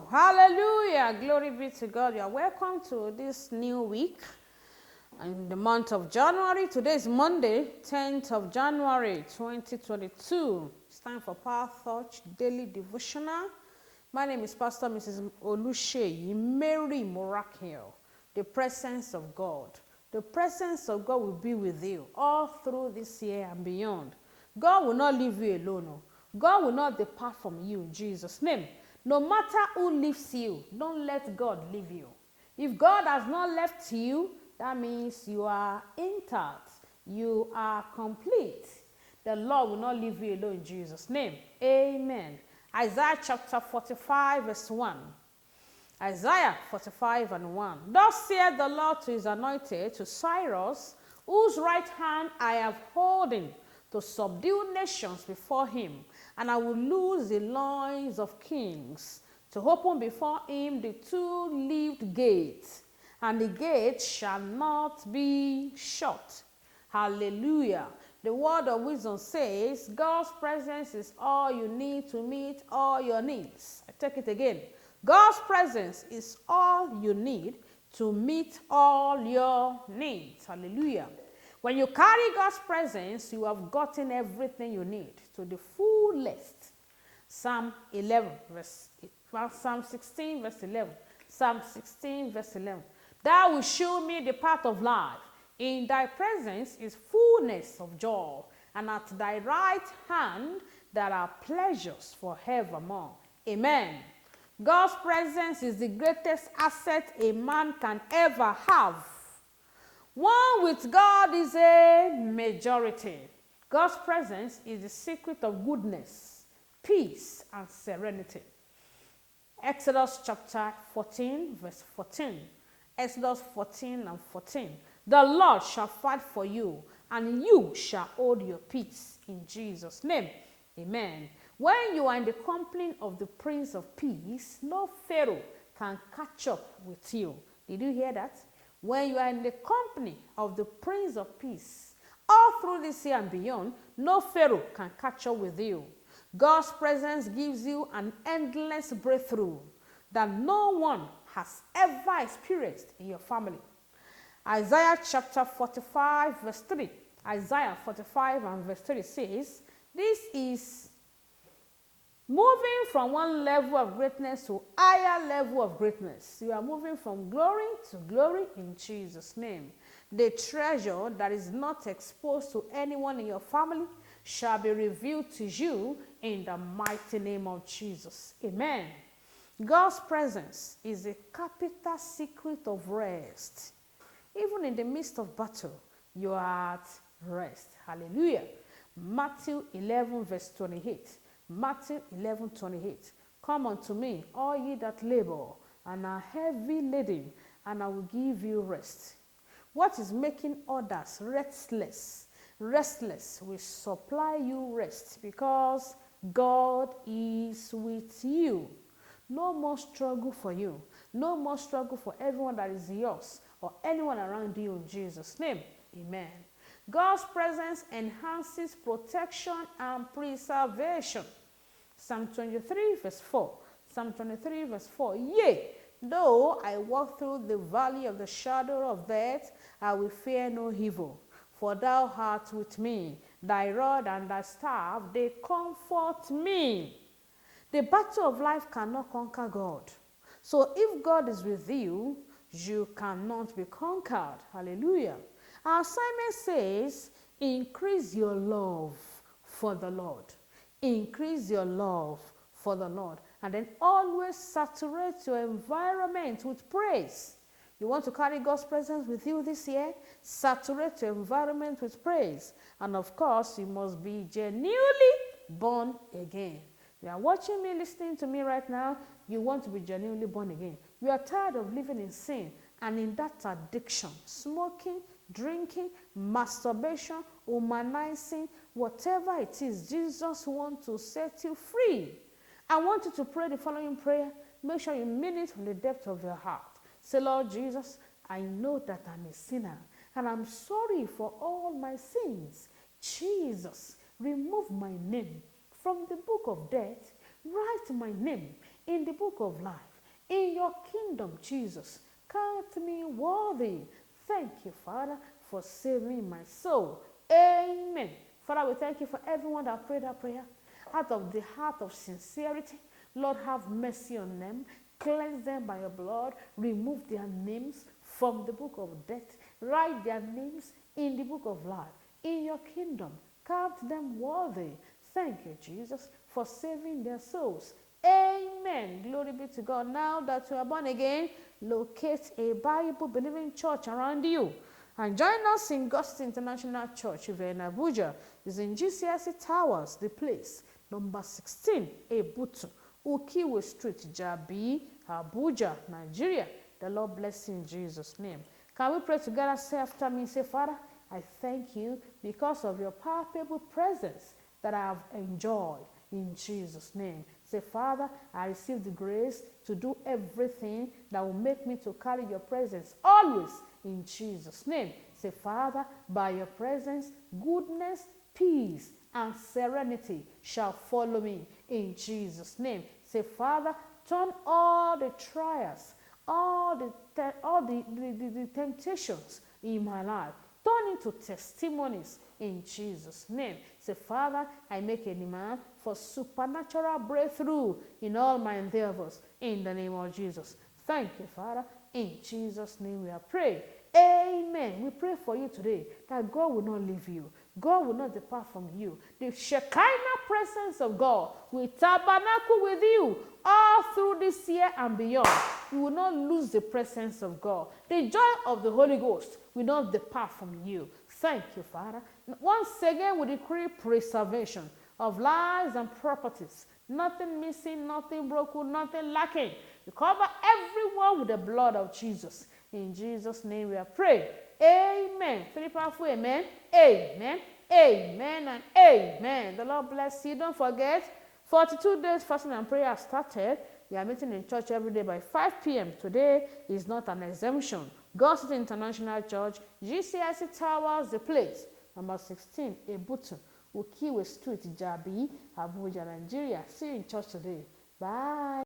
Hallelujah. Glory be to God. You are welcome to this new week in the month of January. Today is Monday, 10th of January, 2022. It's time for Power Touch Daily Devotional. My name is Pastor Mrs. Olusheyi Mary Morakio. The presence of God. The presence of God will be with you all through this year and beyond. God will not leave you alone. God will not depart from you in Jesus' name. No matter who leaves you, don't let God leave you. If God has not left you, that means you are intact. You are complete. The Lord will not leave you alone in Jesus' name. Amen. Isaiah chapter 45 verse 1. Isaiah 45 and 1. Thus saith the Lord to his anointed, to Cyrus, whose right hand I have holden, to subdue nations before him, and I will loose the loins of kings, to open before him the two-leaved gates, and the gates shall not be shut. Hallelujah. The word of wisdom says, God's presence is all you need to meet all your needs. I take it again. God's presence is all you need to meet all your needs. Hallelujah. When you carry God's presence, you have gotten everything you need to the fullest. Psalm 16 verse 11. Psalm 16 verse 11. Thou wilt show me the path of life. In thy presence is fullness of joy, and at thy right hand there are pleasures forevermore. Amen. God's presence is the greatest asset a man can ever have. One with God is a majority. God's presence is the secret of goodness, peace, and serenity. Exodus chapter 14, verse 14. Exodus 14 and 14. The Lord shall fight for you, and you shall hold your peace in Jesus' name. Amen. When you are in the company of the Prince of Peace, no Pharaoh can catch up with you. Did you hear that? When you are in the company of the Prince of Peace, all through this year and beyond, no Pharaoh can catch up with you. God's presence gives you an endless breakthrough that no one has ever experienced in your family. Isaiah chapter 45 verse 3. Isaiah 45 and verse 3 says, this is moving from one level of greatness to higher level of greatness. You are moving from glory to glory in Jesus' name. The treasure that is not exposed to anyone in your family shall be revealed to you in the mighty name of Jesus. Amen. God's presence is a capital secret of rest. Even in the midst of battle, you are at rest. Hallelujah. Matthew 11 verse 28. Matthew 11:28. Come unto me, all ye that labor and are heavy laden, and I will give you rest. What is making others restless? Restless will supply you rest, because God is with you. No more struggle for you. No more struggle for everyone that is yours or anyone around you in Jesus' name. Amen. God's presence enhances protection and preservation. Psalm 23 verse 4. Psalm 23 verse 4. Yea, though I walk through the valley of the shadow of death, I will fear no evil. For thou art with me. Thy rod and thy staff, they comfort me. The battle of life cannot conquer God. So if God is with you, you cannot be conquered. Hallelujah. Our assignment says, increase your love for the Lord. Increase your love for the Lord. And then always saturate your environment with praise. You want to carry God's presence with you this year? Saturate your environment with praise. And of course, you must be genuinely born again. You are watching me, listening to me right now. You want to be genuinely born again. You are tired of living in sin and in that addiction, smoking, drinking, masturbation, humanizing, whatever it is. Jesus wants to set you free. I want you to pray the following prayer. Make sure you mean it from the depth of your heart. Say, Lord Jesus, I know that I'm a sinner, and I'm sorry for all my sins. Jesus, remove my name from the book of death. Write my name in the book of life. In your kingdom, Jesus, count me worthy. Thank you, Father, for saving my soul. Amen. Father, we thank you for everyone that prayed that prayer out of the heart of sincerity. Lord, have mercy on them. Cleanse them by your blood. Remove their names from the book of death. Write their names in the book of life. In your kingdom, count them worthy. Thank you, Jesus, for saving their souls. Amen. Glory be to God. Now that you are born again, locate a Bible-believing church around you and join us in God's International Church. If you're in Abuja, it's in GCSE Towers, the place, number 16, Ebutu, Ukiwe Street, Jabi, Abuja, Nigeria. The Lord bless you in Jesus' name. Can we pray together? Say after me, say, Father, I thank you because of your palpable presence that I have enjoyed in Jesus' name. Say, Father, I receive the grace to do everything that will make me to carry your presence always in Jesus' name. Say, Father, by your presence, goodness, peace, and serenity shall follow me in Jesus' name. Say, Father, turn all the trials, all the temptations in my life, turn into testimonies in Jesus' name. Say, Father, I make a demand for supernatural breakthrough in all my endeavors in the name of Jesus. Thank you, Father. In Jesus' name we are praying. Amen. We pray for you today that God will not leave you. God will not depart from you. The Shekinah presence of God will tabernacle with you all through this year and beyond. You will not lose the presence of God. The joy of the Holy Ghost will not depart from you. Thank you, Father. Once again, we decree preservation of lives and properties. Nothing missing, nothing broken, nothing lacking. We cover everyone with the blood of Jesus. In Jesus' name we are praying. Amen. Three powerful amen. Amen. Amen and amen. The Lord bless you. Don't forget, 42 days fasting and prayer started. We are meeting in church every day by 5 p.m. Today is not an exemption. God's International Church, GCSE Towers, the place. Number 16, Ebutu, Ukiwe Street, Jabi, Abuja, Nigeria. See you in church today. Bye.